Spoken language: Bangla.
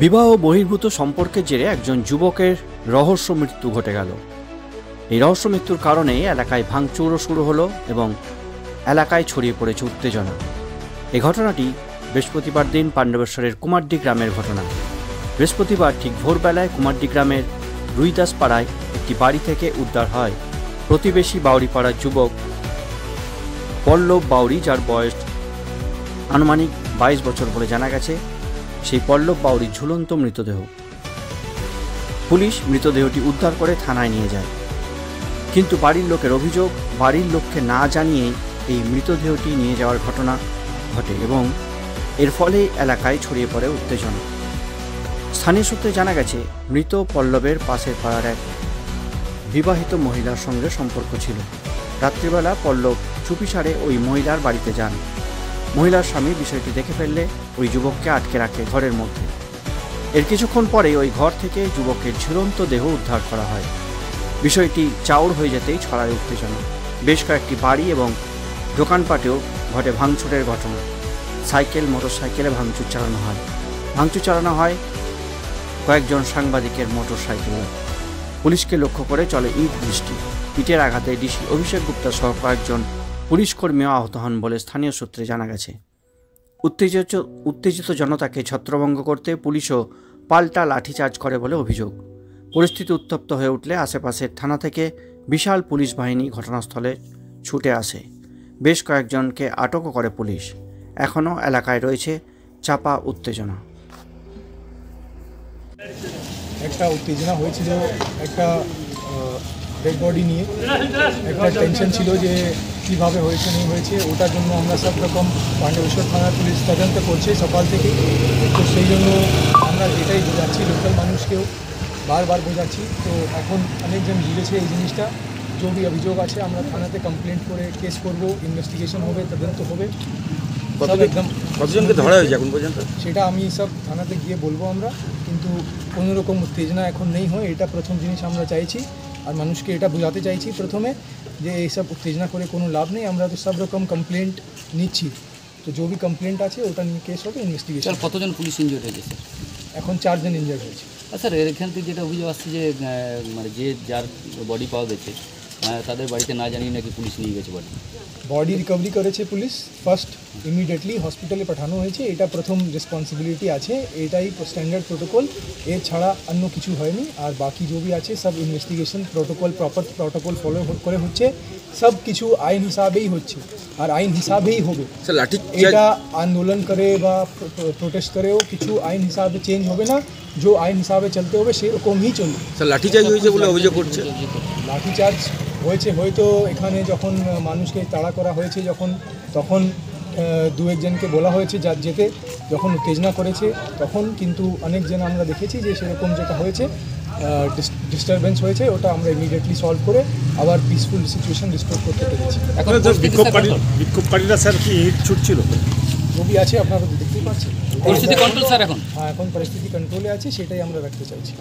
বিবাহ বহির্ভূত সম্পর্কের জেরে একজন যুবকের রহস্য মৃত্যু ঘটে গেল। এই রহস্য মৃত্যুর কারণে এলাকায় ভাঙচুরও শুরু হলো এবং এলাকায় ছড়িয়ে পড়েছে উত্তেজনা। এই ঘটনাটি বৃহস্পতিবার দিন পাণ্ডবেশ্বরের কুমারডি গ্রামের ঘটনা। বৃহস্পতিবার ঠিক ভোরবেলায় কুমারডি গ্রামের রুইদাস পাড়ায় একটি বাড়ি থেকে উদ্ধার হয় প্রতিবেশী বাউরিপাড়ার যুবক পল্লব বাউরি, যার বয়স আনুমানিক 22 বছর বলে জানা গেছে। সেই পল্লব বাউরির ঝুলন্ত মৃতদেহ। পুলিশ মৃতদেহটি উদ্ধার করে থানায় নিয়ে যায়, কিন্তু বাড়ির লোকের অভিযোগ বাড়ির লোককে না জানিয়ে এই মৃতদেহটি নিয়ে যাওয়ার ঘটনা ঘটে এবং এর ফলে এলাকায় ছড়িয়ে পড়ে উত্তেজনা। স্থানীয় সূত্রে জানা গেছে, মৃত পল্লবের পাশের পাড়ার এক বিবাহিত মহিলার সঙ্গে সম্পর্ক ছিল। রাত্রিবেলা পল্লব চুপিসারে ওই মহিলার বাড়িতে যান। মহিলার স্বামী বিষয়টি দেখে ফেললে ওই যুবককে আটকে রাখে ঘরের মধ্যে। এর কিছুক্ষণ পরে ওই ঘর থেকে যুবকের ঝুলন্ত দেহ উদ্ধার করা হয়। বিষয়টি চাউর হয়ে যেতেই ছড়ায় উত্তেজনা। বেশ কয়েকটি বাড়ি এবং দোকানপাটেও ঘটে ভাঙচুরের ঘটনা। সাইকেল, মোটরসাইকেলে ভাঙচুর চালানো হয় কয়েকজন সাংবাদিকের মোটর সাইকেলে। পুলিশকে লক্ষ্য করে চলে ইট বৃষ্টি। ইটের আঘাতে ডিসি অভিষেক গুপ্তা সহ কয়েকজন পুলিশকর্মীও আহত হন বলে স্থানীয় সূত্রে জানা গেছে। উত্তেজিত জনতাকে ছত্রভঙ্গ করতে পুলিশও পাল্টা লাঠিচার্জ করে বলে অভিযোগ। পরিস্থিতি উত্তপ্ত হয়ে উঠলে আশেপাশের থানা থেকে বিশাল পুলিশ বাহিনী ঘটনাস্থলে ছুটে আসে। বেশ কয়েকজনকে আটকও করে পুলিশ। এখনও এলাকায় রয়েছে চাপা উত্তেজনা। একটা উত্তেজনা হয়েছিল, একটা ডেড বডি নিয়ে একটা টেনশন ছিল যে কীভাবে হয়েছে নেই হয়েছে। ওটার জন্য আমরা সব রকম পাণ্ডবেশ্বর থানার পুলিশ তদন্ত করছে সকাল থেকে। তো সেই জন্য আমরা এটাই বোঝাচ্ছি, লোকাল মানুষকেও বারবার বোঝাচ্ছি। তো এখন অনেকজন বুঝেছে এই জিনিসটা। जो भी অভিযোগ আছে আমরা থানাতে কমপ্লেন্ট করে কেস করব, ইনভেস্টিগেশন হবে, তদন্ত হবে। একদম কতজনকে ধরা হয়েছে এখন পর্যন্ত সেটা আমি সব থানাতে গিয়ে বলবো আমরা, কিন্তু কোনো রকম উত্তেজনা এখন নেই হয়, এটা প্রথম জিনিস আমরা চাইছি। আর মানুষকে এটা বোঝাতে চাইছি প্রথমে যে এইসব উত্তেজনা করে কোনো লাভ নেই। আমরা তো সব রকম কমপ্লেন্ট নিচ্ছি, তো যে भी কমপ্লেন্ট আছে ওটা নিয়ে কেস হবে, ইনভেস্টিগেশন। কতজন পুলিশ ইনজুর্ড হয়েছে স্যার? এখন 4 জন ইনজুর্ড হয়েছে। স্যার এখান থেকে যেটা অভিযোগ আসছে যে মানে যার বডি পাওয়া গেছে তাদের বাড়িতে না জানিয়ে নাকি পুলিশ নিয়ে গেছে বডি রিকভারি করেছে পুলিশ। ফার্স্ট ইমিডিয়েটলি হসপিটালে পাঠানো হয়েছে, এটা প্রথম রেসপন্সিবিলিটি আছে, এটাই স্ট্যান্ডার্ড প্রোটোকল। এর ছাড়া অন্য কিছু হয়নি। আর বাকি যে আছে সব investigation protocol, proper protocol follow করে হচ্ছে। সব কিছু আইন হিসাবেই হচ্ছে আর আইন হিসাবেই হবে। এটা আন্দোলন করে বা প্রোটেস্ট করেও কিছু আইন হিসাবে চেঞ্জ হবে না। যে আইন হিসাবে চলতে হবে সেরকমই চলবে। লাঠিচার্জ হয়েছে বলে অভিযোগ করছে। লাঠিচার্জ হয়েছে হয়তো এখানে যখন মানুষকে তাড়া করা হয়েছে, তখন 2-1 জনকে বলা হয়েছে যেতে, যখন উত্তেজনা করেছে তখন। কিন্তু অনেকজন আমরা দেখেছি যে সেরকম যেটা হয়েছে ডিস্টারবেন্স হয়েছে, ওটা আমরা ইমিডিয়েটলি সলভ করে আবার পিসফুল সিচুয়েশন রিস্টোর করতে পেরেছি। এখন বিক্ষোভকারীরা স্যার কি ইট ছুটছিল? ছবি আছে আপনারা দেখতেই পাচ্ছেন। পরিস্থিতি কন্ট্রোল স্যার এখন? হ্যাঁ, এখন পরিস্থিতি কন্ট্রোলে আছে, সেটাই আমরা রাখতে চাইছি।